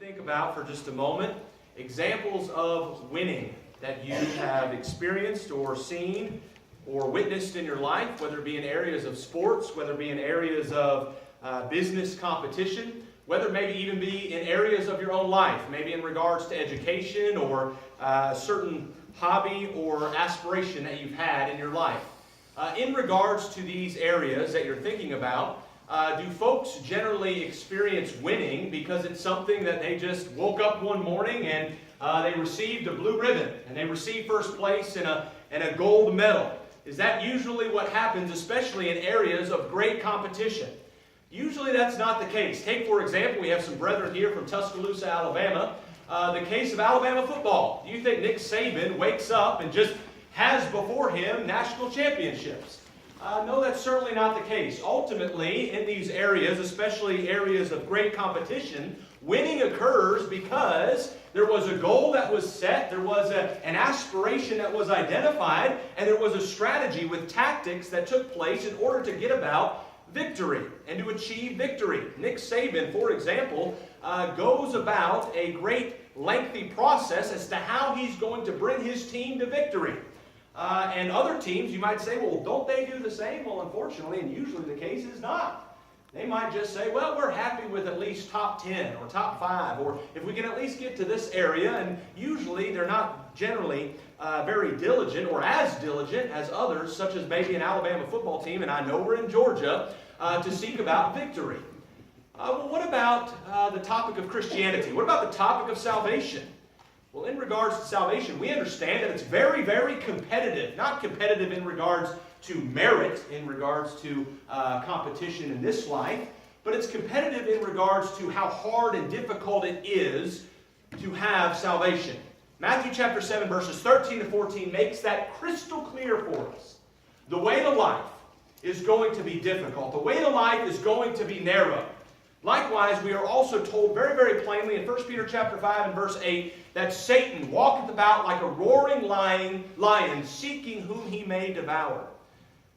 think about for just a moment examples of winning that you have experienced or seen or witnessed in your life, whether it be in areas of sports, whether it be in areas of business competition, whether it maybe even be in areas of your own life, maybe in regards to education or a certain hobby or aspiration that you've had in your life. In regards to these areas that you're thinking about, do folks generally experience winning because it's something that they just woke up one morning and they received a blue ribbon and they received first place and a gold medal? Is that usually what happens, especially in areas of great competition? Usually that's not the case. Take, for example, we have some brethren here from Tuscaloosa, Alabama. The case of Alabama football. Do you think Nick Saban wakes up and just has before him national championships? No, that's certainly not the case. Ultimately, in these areas, especially areas of great competition, winning occurs because there was a goal that was set, there was an aspiration that was identified, and there was a strategy with tactics that took place in order to get about victory and to achieve victory. Nick Saban, for example, goes about a great lengthy process as to how he's going to bring his team to victory. And other teams, you might say, well, don't they do the same? Well, unfortunately, and usually the case is not. They might just say, well, we're happy with at least top 10 or top 5, or if we can at least get to this area, and usually they're not generally very diligent or as diligent as others, such as maybe an Alabama football team, and I know we're in Georgia, to seek about victory. Well, what about the topic of Christianity? What about the topic of salvation? Well, in regards to salvation, we understand that it's very, very competitive. Not competitive in regards to merit, in regards to competition in this life, but it's competitive in regards to how hard and difficult it is to have salvation. Matthew chapter 7, verses 13 to 14 makes that crystal clear for us. The way to life is going to be difficult. The way to life is going to be narrow. Likewise, we are also told very, very plainly in 1 Peter chapter 5 and verse 8 that Satan walketh about like a roaring lion seeking whom he may devour.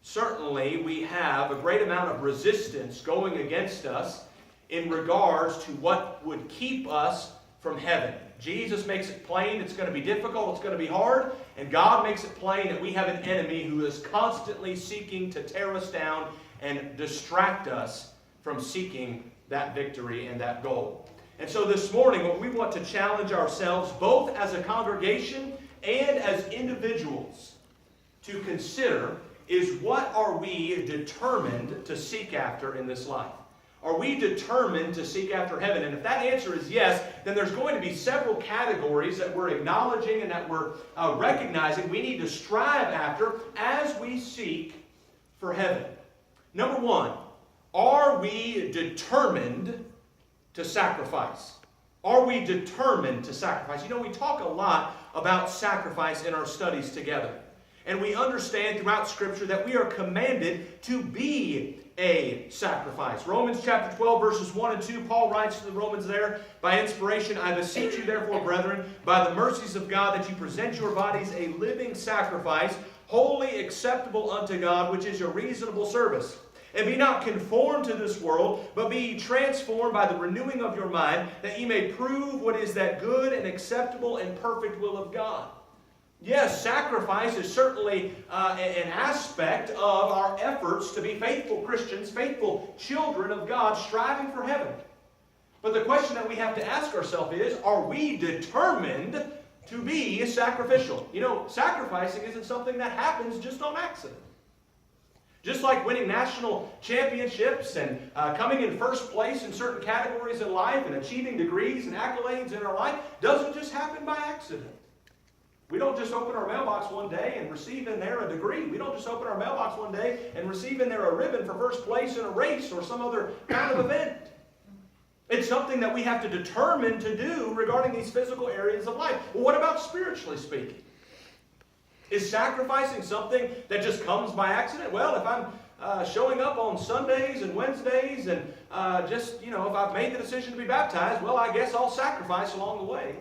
Certainly, we have a great amount of resistance going against us in regards to what would keep us from heaven. Jesus makes it plain it's going to be difficult, it's going to be hard, and God makes it plain that we have an enemy who is constantly seeking to tear us down and distract us from seeking that victory and that goal. And so this morning, what we want to challenge ourselves, both as a congregation and as individuals, to consider is what are we determined to seek after in this life? Are we determined to seek after heaven? And if that answer is yes, then there's going to be several categories that we're acknowledging and that we're recognizing we need to strive after as we seek for heaven. Number one, are we determined to sacrifice? Are we determined to sacrifice? You know, we talk a lot about sacrifice in our studies together. And we understand throughout Scripture that we are commanded to be a sacrifice. Romans chapter 12, verses 1 and 2, Paul writes to the Romans there, by inspiration, I beseech you therefore, brethren, by the mercies of God, that you present your bodies a living sacrifice, wholly acceptable unto God, which is your reasonable service. And be not conformed to this world, but be ye transformed by the renewing of your mind, that ye may prove what is that good and acceptable and perfect will of God. Yes, sacrifice is certainly an aspect of our efforts to be faithful Christians, faithful children of God, striving for heaven. But the question that we have to ask ourselves is, are we determined to be sacrificial? You know, sacrificing isn't something that happens just on accident. Just like winning national championships and coming in first place in certain categories in life and achieving degrees and accolades in our life doesn't just happen by accident. We don't just open our mailbox one day and receive in there a degree. We don't just open our mailbox one day and receive in there a ribbon for first place in a race or some other kind of event. It's something that we have to determine to do regarding these physical areas of life. Well, what about spiritually speaking? Is sacrificing something that just comes by accident? Well, if I'm showing up on Sundays and Wednesdays and if I've made the decision to be baptized, well, I guess I'll sacrifice along the way.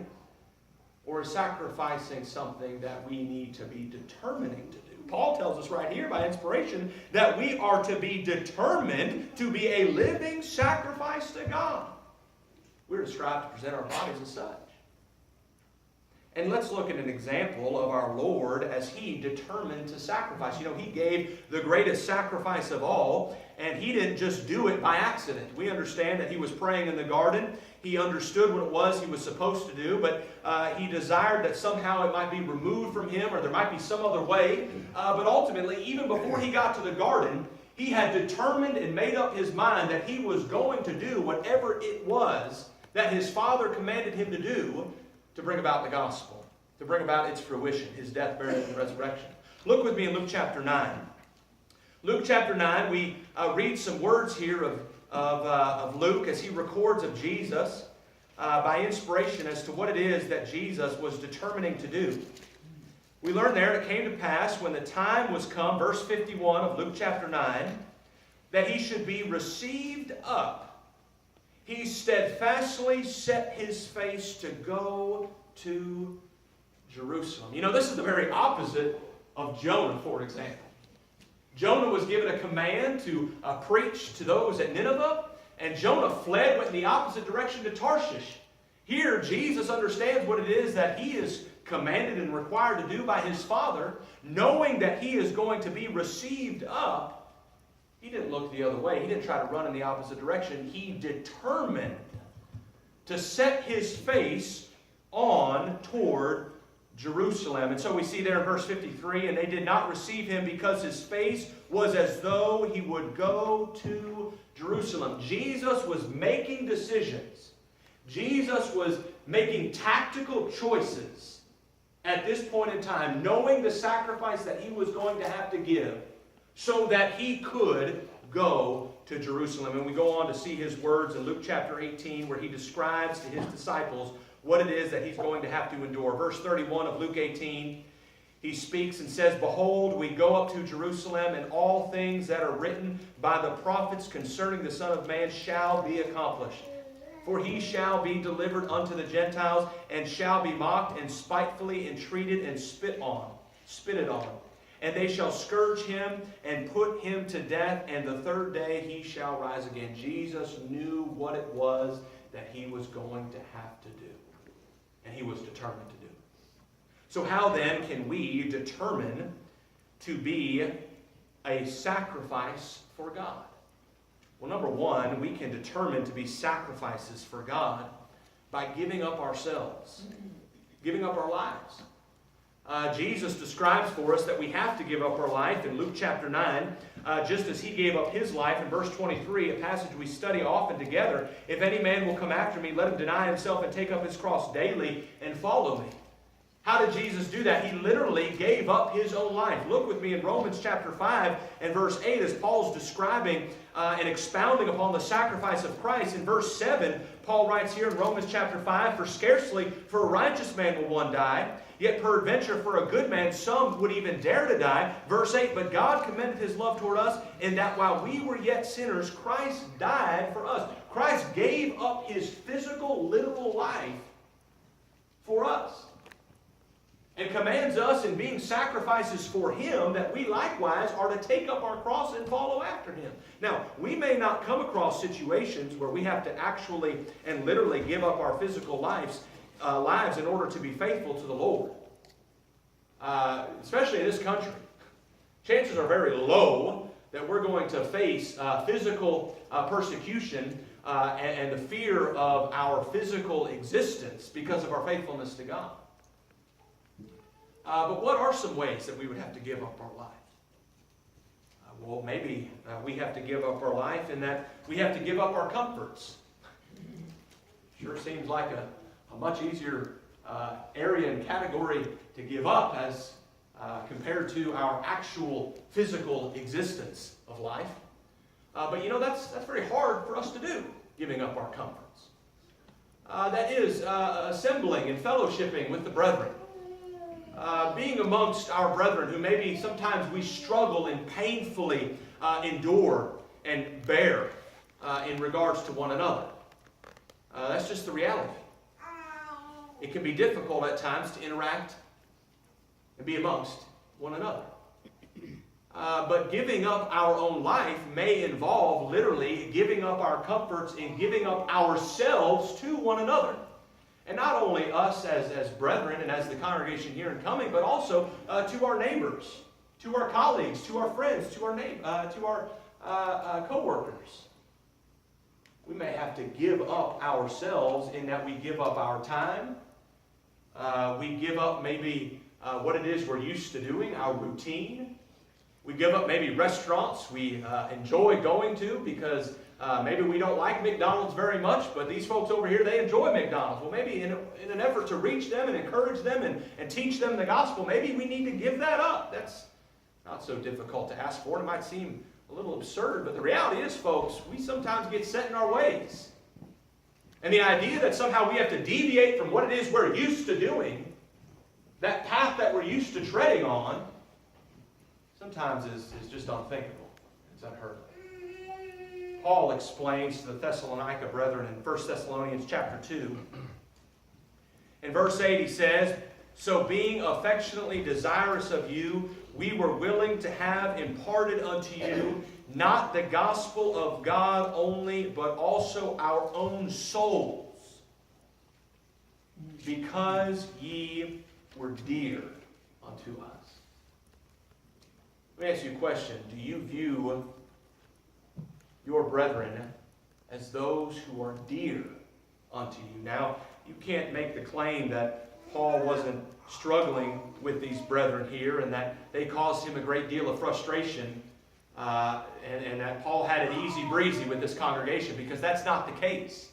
Or is sacrificing something that we need to be determining to do? Paul tells us right here by inspiration that we are to be determined to be a living sacrifice to God. we're to strive to present our bodies as such. And let's look at an example of our Lord as He determined to sacrifice. You know, He gave the greatest sacrifice of all, and He didn't just do it by accident. We understand that He was praying in the garden. He understood what it was He was supposed to do, but He desired that somehow it might be removed from Him, or there might be some other way. But ultimately, even before He got to the garden, He had determined and made up His mind that He was going to do whatever it was that His Father commanded Him to do to bring about the gospel, to bring about its fruition, His death, burial, and resurrection. Look with me in Luke chapter 9. Luke chapter 9, we read some words here of Luke as he records of Jesus by inspiration as to what it is that Jesus was determining to do. We learn there, it came to pass when the time was come, verse 51 of Luke chapter 9, that He should be received up. He steadfastly set His face to go to Jerusalem. You know, this is the very opposite of Jonah, for example. Jonah was given a command to preach to those at Nineveh, and Jonah fled, went in the opposite direction to Tarshish. Here, Jesus understands what it is that He is commanded and required to do by His Father, knowing that He is going to be received up. He didn't look the other way. He didn't try to run in the opposite direction. He determined to set His face on toward Jerusalem. And so we see there in verse 53, and they did not receive Him because His face was as though He would go to Jerusalem. Jesus was making decisions. Jesus was making tactical choices at this point in time, knowing the sacrifice that He was going to have to give, so that He could go to Jerusalem. And we go on to see His words in Luke chapter 18, where He describes to His disciples what it is that He's going to have to endure. Verse 31 of Luke 18, He speaks and says, "Behold, we go up to Jerusalem, and all things that are written by the prophets concerning the Son of Man shall be accomplished. For He shall be delivered unto the Gentiles, and shall be mocked, and spitefully entreated, and spitted on. And they shall scourge Him, and put Him to death, and the third day He shall rise again." Jesus knew what it was that He was going to have to do, and He was determined to do. So how then can we determine to be a sacrifice for God? Well, number one, we can determine to be sacrifices for God by giving up ourselves, giving up our lives. Jesus describes for us that we have to give up our life in Luke chapter 9, just as He gave up His life in verse 23, a passage we study often together. "If any man will come after me, let him deny himself and take up his cross daily and follow me." How did Jesus do that? He literally gave up His own life. Look with me in Romans chapter 5 and verse 8 as Paul's describing and expounding upon the sacrifice of Christ. In verse 7, Paul writes here in Romans chapter 5, "For scarcely for a righteous man will one die, yet peradventure for a good man some would even dare to die." Verse 8, "But God commended His love toward us, in that while we were yet sinners, Christ died for us." Christ gave up His physical, literal life for us, and commands us in being sacrifices for Him that we likewise are to take up our cross and follow after Him. Now, we may not come across situations where we have to actually and literally give up our physical lives in order to be faithful to the Lord. Especially in this country. Chances are very low that we're going to face physical persecution and the fear of our physical existence because of our faithfulness to God. But what are some ways that we would have to give up our life? Well, maybe we have to give up our life in that we have to give up our comforts. Sure seems like a much easier area and category to give up as compared to our actual physical existence of life. But you know, that's very hard for us to do, giving up our comforts. That is assembling and fellowshipping with the brethren. Being amongst our brethren who maybe sometimes we struggle and painfully endure and bear in regards to one another. That's just the reality. It can be difficult at times to interact and be amongst one another. But giving up our own life may involve literally giving up our comforts and giving up ourselves to one another. And not only us as brethren and as the congregation here in Cumming, but also to our neighbors, to our colleagues, to our friends, to our co-workers. We may have to give up ourselves in that we give up our time. We give up maybe what it is we're used to doing, our routine. We give up maybe restaurants we enjoy going to because maybe we don't like McDonald's very much, but these folks over here, they enjoy McDonald's. Well, maybe in an effort to reach them and encourage them and teach them the gospel, maybe we need to give that up. That's not so difficult to ask for. It might seem a little absurd, but the reality is, folks, we sometimes get set in our ways. And the idea that somehow we have to deviate from what it is we're used to doing, that path that we're used to treading on, sometimes is just unthinkable. It's unheard of. Paul explains to the Thessalonica brethren in 1 Thessalonians chapter 2. In verse 8 he says, "So being affectionately desirous of you, we were willing to have imparted unto you not the gospel of God only, but also our own souls, because ye were dear unto us." Let me ask you a question. Do you view your brethren as those who are dear unto you? Now, you can't make the claim that Paul wasn't struggling with these brethren here and that they caused him a great deal of frustration and that Paul had it easy breezy with this congregation, because that's not the case.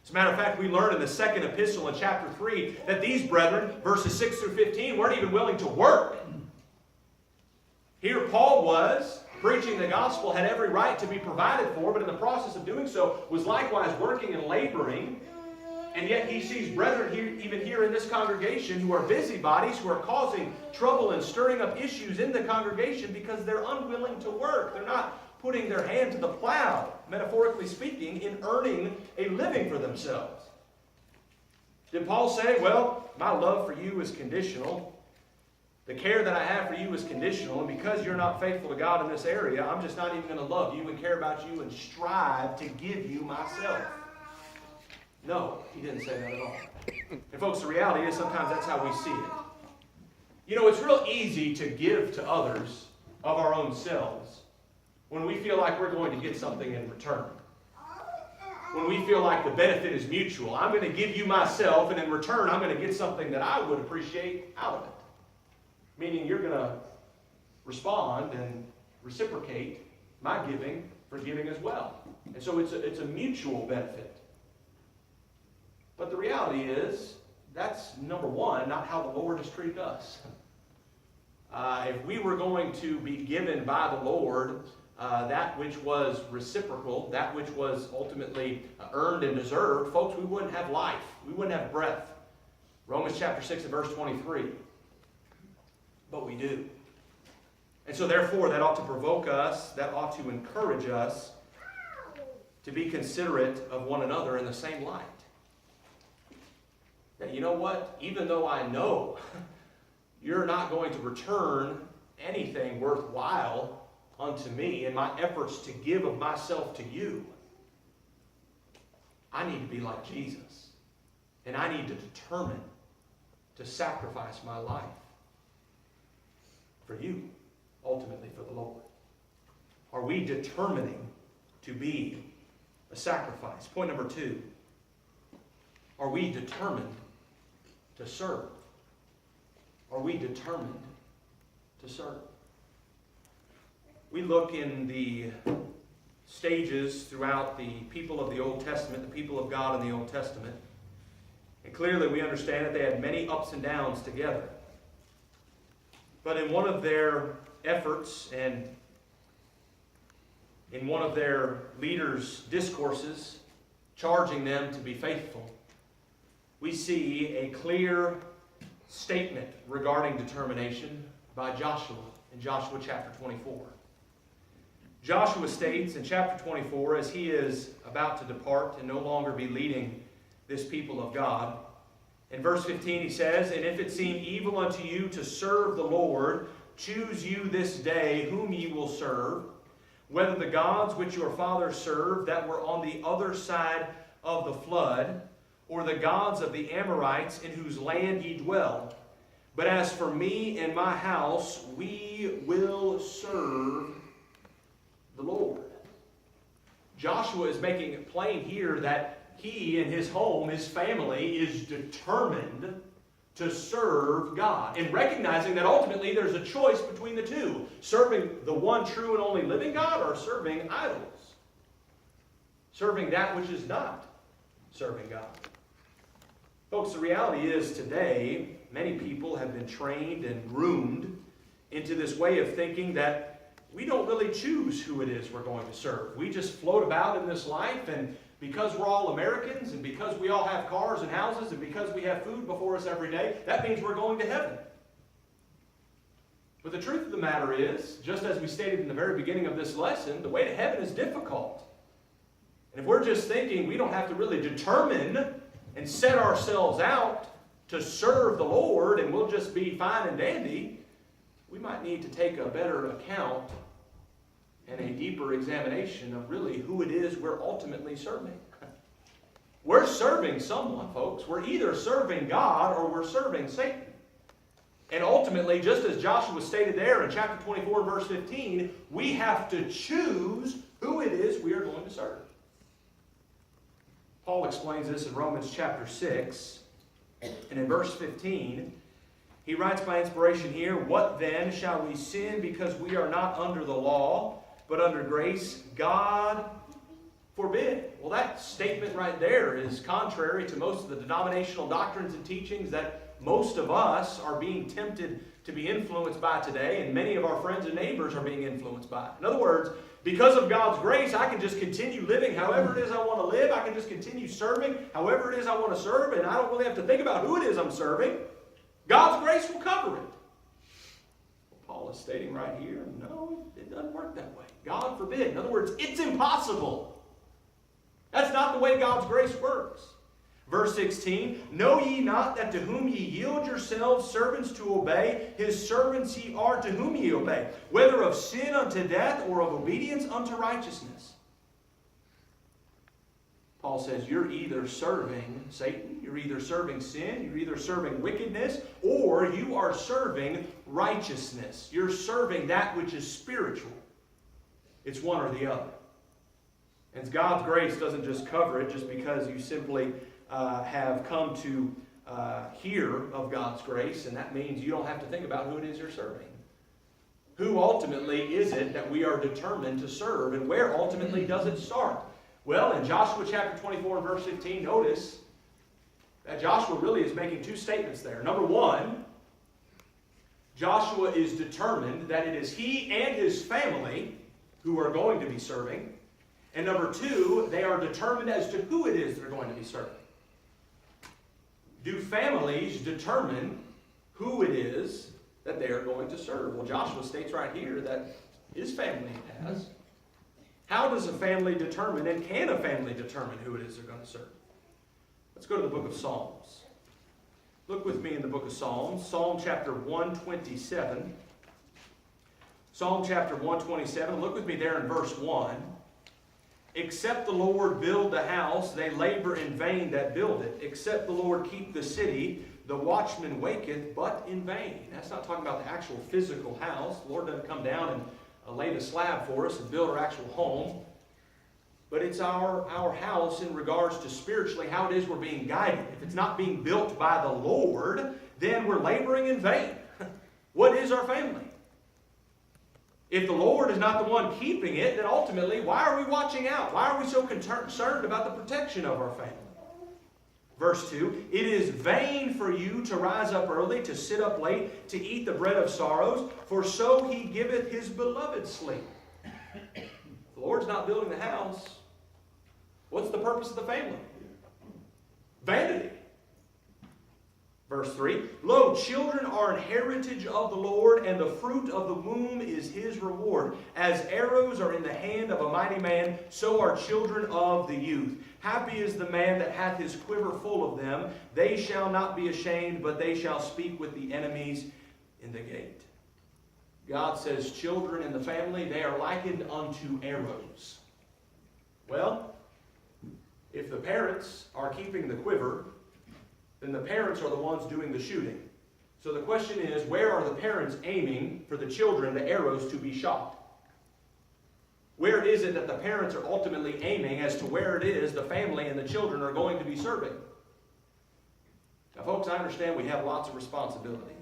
As a matter of fact, we learn in the second epistle in chapter 3 that these brethren, verses 6 through 15, weren't even willing to work. Here Paul was preaching the gospel, had every right to be provided for, but in the process of doing so was likewise working and laboring. And yet he sees brethren here, even here in this congregation, who are busybodies, who are causing trouble and stirring up issues in the congregation because they're unwilling to work. They're not putting their hand to the plow, metaphorically speaking, in earning a living for themselves. Did Paul say, well, my love for you is conditional. The care that I have for you is conditional, and because you're not faithful to God in this area, I'm just not even going to love you and care about you and strive to give you myself? No, he didn't say that at all. And folks, the reality is sometimes that's how we see it. You know, it's real easy to give to others of our own selves when we feel like we're going to get something in return. When we feel like the benefit is mutual. I'm going to give you myself, and in return I'm going to get something that I would appreciate out of it. Meaning you're going to respond and reciprocate my giving for giving as well. And so it's a mutual benefit. But the reality is, that's number one, not how the Lord has treated us. If we were going to be given by the Lord that which was reciprocal, that which was ultimately earned and deserved, folks, we wouldn't have life. We wouldn't have breath. Romans chapter 6 and verse 23. But we do. And so therefore, that ought to provoke us, that ought to encourage us to be considerate of one another in the same light. That, you know what, even though I know you're not going to return anything worthwhile unto me in my efforts to give of myself to you, I need to be like Jesus. And I need to determine to sacrifice my life for you, ultimately for the Lord. Are we determining to be a sacrifice? Point number 2. Are we determined to serve? Are we determined to serve? We look in the stages throughout the people of the Old Testament, the people of God in the Old Testament, and clearly we understand that they had many ups and downs together. But in one of their efforts and in one of their leaders' discourses, charging them to be faithful, we see a clear statement regarding determination by Joshua in Joshua chapter 24. Joshua states in chapter 24, as he is about to depart and no longer be leading this people of God, in verse 15 he says, "And if it seem evil unto you to serve the Lord, choose you this day whom ye will serve, whether the gods which your fathers served that were on the other side of the flood, or the gods of the Amorites in whose land ye dwell. But as for me and my house, we will serve the Lord. Joshua is making it plain here that he and his home, his family, is determined to serve God. And recognizing that ultimately there's a choice between the two. Serving the one true and only living God or serving idols. Serving that which is not serving God. Folks, the reality is today, many people have been trained and groomed into this way of thinking that we don't really choose who it is we're going to serve. We just float about in this life, and because we're all Americans, and because we all have cars and houses, and because we have food before us every day, that means we're going to heaven. But the truth of the matter is, just as we stated in the very beginning of this lesson, the way to heaven is difficult. And if we're just thinking we don't have to really determine and set ourselves out to serve the Lord and we'll just be fine and dandy, we might need to take a better account and a deeper examination of really who it is we're ultimately serving. We're serving someone, folks. We're either serving God or we're serving Satan. And ultimately, just as Joshua stated there in chapter 24, verse 15, we have to choose who it is we are going to serve. Paul explains this in Romans chapter 6, and in verse 15, he writes by inspiration here, "What then shall we sin because we are not under the law, but under grace? God forbid." Well, that statement right there is contrary to most of the denominational doctrines and teachings that most of us are being tempted to be influenced by today, and many of our friends and neighbors are being influenced by. In other words, because of God's grace, I can just continue living however it is I want to live. I can just continue serving however it is I want to serve, and I don't really have to think about who it is I'm serving. God's grace will cover it. Well, Paul is stating right here, no, it doesn't work that way. God forbid. In other words, it's impossible. That's not the way God's grace works. Verse 16, "Know ye not that to whom ye yield yourselves servants to obey, his servants ye are to whom ye obey, whether of sin unto death or of obedience unto righteousness?" Paul says you're either serving Satan, you're either serving sin, you're either serving wickedness, or you are serving righteousness. You're serving that which is spiritual. It's one or the other. And God's grace doesn't just cover it just because you simply have come to hear of God's grace, and that means you don't have to think about who it is you're serving. Who ultimately is it that we are determined to serve, and where ultimately does it start? Well, in Joshua chapter 24 and verse 15, notice that Joshua really is making two statements there. Number one, Joshua is determined that it is he and his family who are going to be serving. And number two, they are determined as to who it is they're going to be serving. Do families determine who it is that they are going to serve? Well, Joshua states right here that his family has. How does a family determine, and can a family determine who it is they're going to serve? Let's go to the book of Psalms. Look with me in the book of Psalms, Psalm chapter 127. Psalm chapter 127, look with me there in verse 1. "Except the Lord build the house, they labor in vain that build it. Except the Lord keep the city, the watchman waketh, but in vain." That's not talking about the actual physical house. The Lord doesn't come down and lay the slab for us and build our actual home. But it's our house in regards to spiritually how it is we're being guided. If it's not being built by the Lord, then we're laboring in vain. What is our family? If the Lord is not the one keeping it, then ultimately, why are we watching out? Why are we so concerned about the protection of our family? Verse 2, "It is vain for you to rise up early, to sit up late, to eat the bread of sorrows, for so he giveth his beloved sleep." The Lord's not building the house. What's the purpose of the family? Vanity. Verse 3, "Lo, children are an heritage of the Lord, and the fruit of the womb is his reward. As arrows are in the hand of a mighty man, so are children of the youth. Happy is the man that hath his quiver full of them. They shall not be ashamed, but they shall speak with the enemies in the gate." God says children in the family, they are likened unto arrows. Well, if the parents are keeping the quiver, then the parents are the ones doing the shooting. So the question is, where are the parents aiming for the children, the arrows, to be shot? Where is it that the parents are ultimately aiming as to where it is the family and the children are going to be serving? Now, folks, I understand we have lots of responsibilities.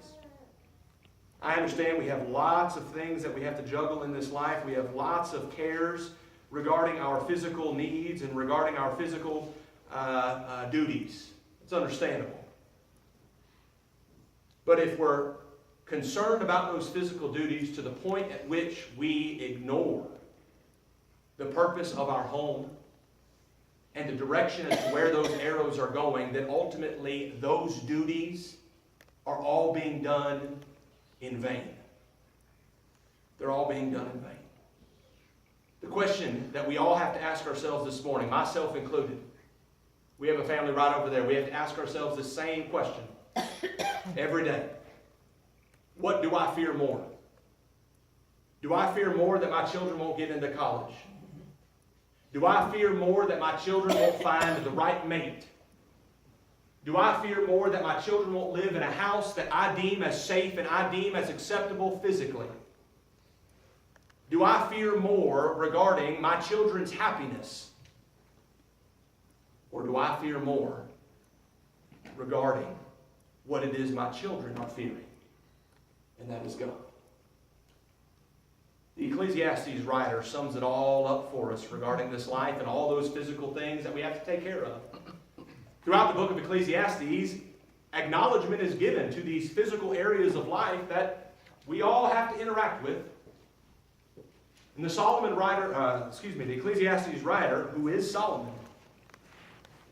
I understand we have lots of things that we have to juggle in this life. We have lots of cares regarding our physical needs and regarding our physical duties. It's understandable. But if we're concerned about those physical duties to the point at which we ignore the purpose of our home and the direction as to where those arrows are going, then ultimately those duties are all being done in vain. They're all being done in vain. The question that we all have to ask ourselves this morning, myself included, we have a family right over there, we have to ask ourselves the same question every day. What do I fear more? Do I fear more that my children won't get into college? Do I fear more that my children won't find the right mate? Do I fear more that my children won't live in a house that I deem as safe and I deem as acceptable physically? Do I fear more regarding my children's happiness? Or do I fear more regarding what it is my children are fearing? And that is God. The Ecclesiastes writer sums it all up for us regarding this life and all those physical things that we have to take care of. Throughout the book of Ecclesiastes, acknowledgement is given to these physical areas of life that we all have to interact with. And the Ecclesiastes writer, who is Solomon,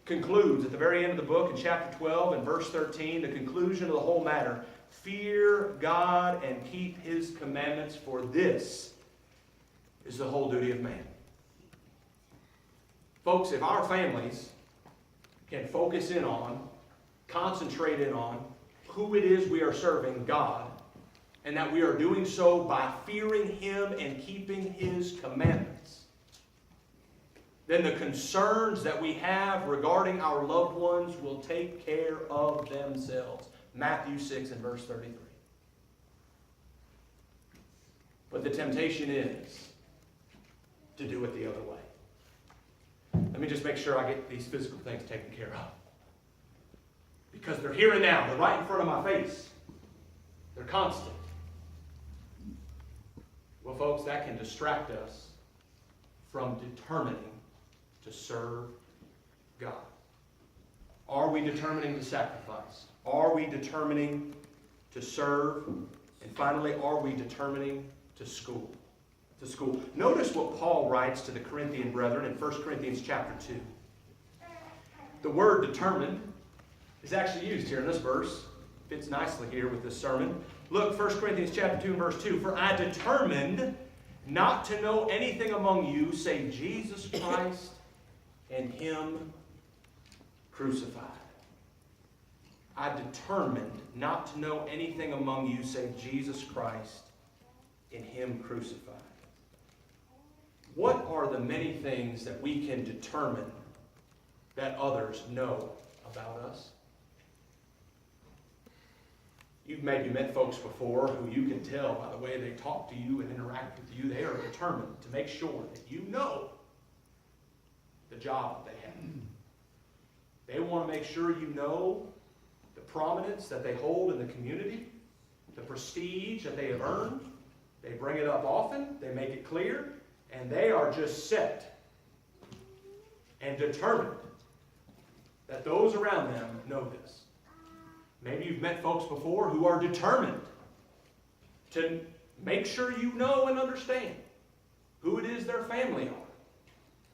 concludes at the very end of the book in chapter 12 and verse 13, the conclusion of the whole matter: fear God and keep His commandments, for this is the whole duty of man. Folks, if our families can focus in on, concentrate in on who it is we are serving, God, and that we are doing so by fearing Him and keeping His commandments, then the concerns that we have regarding our loved ones will take care of themselves. Matthew 6 and verse 33. But the temptation is to do it the other way. Let me just make sure I get these physical things taken care of. Because they're here and now. They're right in front of my face. They're constant. Well, folks, that can distract us from determining to serve God. Are we determining to sacrifice? Are we determining to serve? And finally, are we determining to school? Notice what Paul writes to the Corinthian brethren in 1 Corinthians chapter 2. The word determined is actually used here in this verse. Fits nicely here with this sermon. Look, 1 Corinthians chapter 2 and verse 2. For I determined not to know anything among you save Jesus Christ and Him crucified. I determined not to know anything among you save Jesus Christ and Him crucified. What are the many things that we can determine that others know about us? You've maybe met folks before who you can tell by the way they talk to you and interact with you, they are determined to make sure that you know the job that they have. They want to make sure you know the prominence that they hold in the community, the prestige that they have earned. They bring it up often, they make it clear, and they are just set and determined that those around them know this. Maybe you've met folks before who are determined to make sure you know and understand who it is their family are,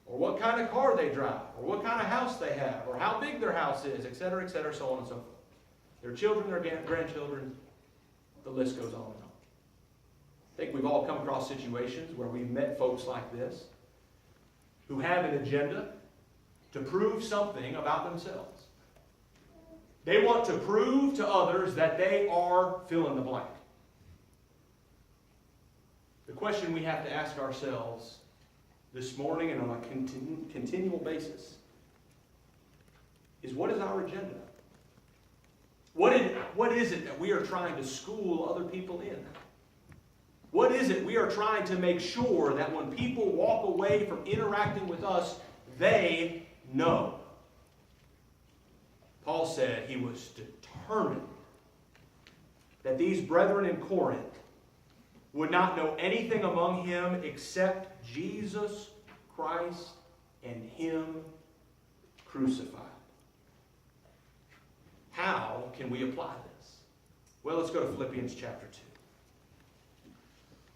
or what kind of car they drive, or what kind of house they have, or how big their house is, etc., so on and so forth. Their children, their grandchildren, the list goes on and on. I think we've all come across situations where we've met folks like this who have an agenda to prove something about themselves. They want to prove to others that they are fill in the blank. question we have to ask ourselves this morning and on a continual basis is, what is our agenda? What is it that we are trying to school other people in? What is it we are trying to make sure that when people walk away from interacting with us, they know? Paul said he was determined that these brethren in Corinth would not know anything among him except Jesus Christ and Him crucified. How can we apply this? Well, let's go to Philippians chapter 2.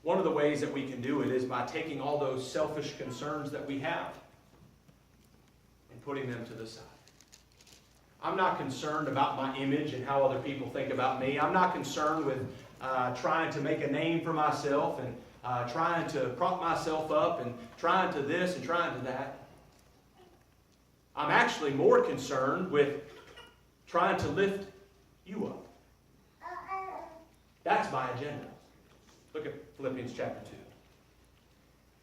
One of the ways that we can do it is by taking all those selfish concerns that we have and putting them to the side. I'm not concerned about my image and how other people think about me. I'm not concerned with trying to make a name for myself and trying to prop myself up and trying to this and trying to that. I'm actually more concerned with trying to lift you up. That's my agenda. Look at Philippians chapter 2.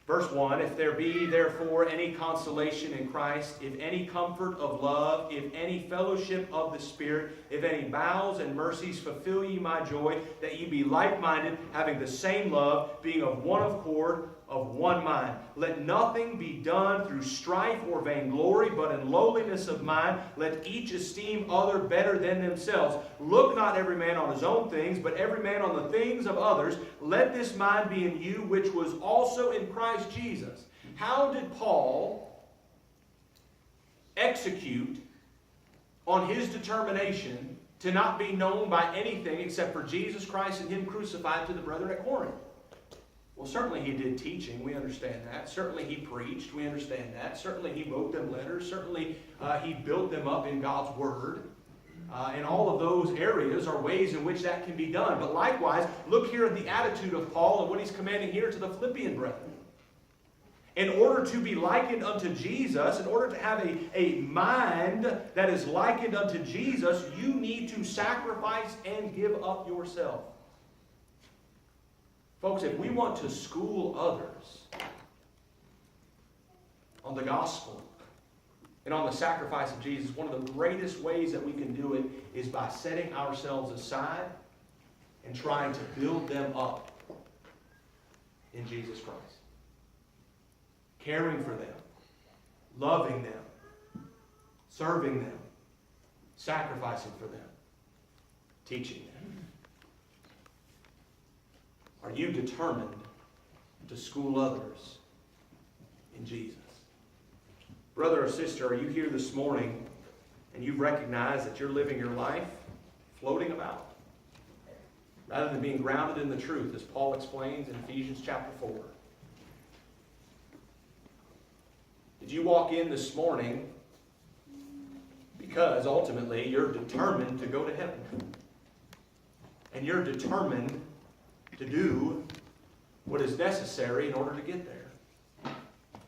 Verse 1, if there be therefore any consolation in Christ, if any comfort of love, if any fellowship of the Spirit, if any bowels and mercies, fulfill ye my joy, that ye be like-minded, having the same love, being of one accord, of one mind. Let nothing be done through strife or vainglory, but in lowliness of mind, let each esteem other better than themselves. Look not every man on his own things, but every man on the things of others. Let this mind be in you, which was also in Christ Jesus. How did Paul execute on his determination to not be known by anything except for Jesus Christ and Him crucified to the brethren at Corinth? Well, certainly he did teaching. We understand that. Certainly he preached. We understand that. Certainly he wrote them letters. Certainly he built them up in God's Word. And all of those areas are ways in which that can be done. But likewise, look here at the attitude of Paul and what he's commanding here to the Philippian brethren. In order to be likened unto Jesus, in order to have a mind that is likened unto Jesus, you need to sacrifice and give up yourself. Folks, if we want to school others on the gospel and on the sacrifice of Jesus, one of the greatest ways that we can do it is by setting ourselves aside and trying to build them up in Jesus Christ. Caring for them, loving them, serving them, sacrificing for them, teaching them. Are you determined to school others in Jesus? Brother or sister, are you here this morning and you've recognized that you're living your life floating about rather than being grounded in the truth, as Paul explains in Ephesians chapter 4? Did you walk in this morning because ultimately you're determined to go to heaven? And you're determined to do what is necessary in order to get there.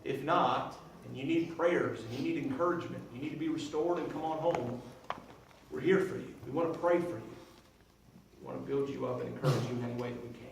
If not, and you need prayers, and you need encouragement, you need to be restored and come on home, we're here for you. We want to pray for you. We want to build you up and encourage you in any way that we can.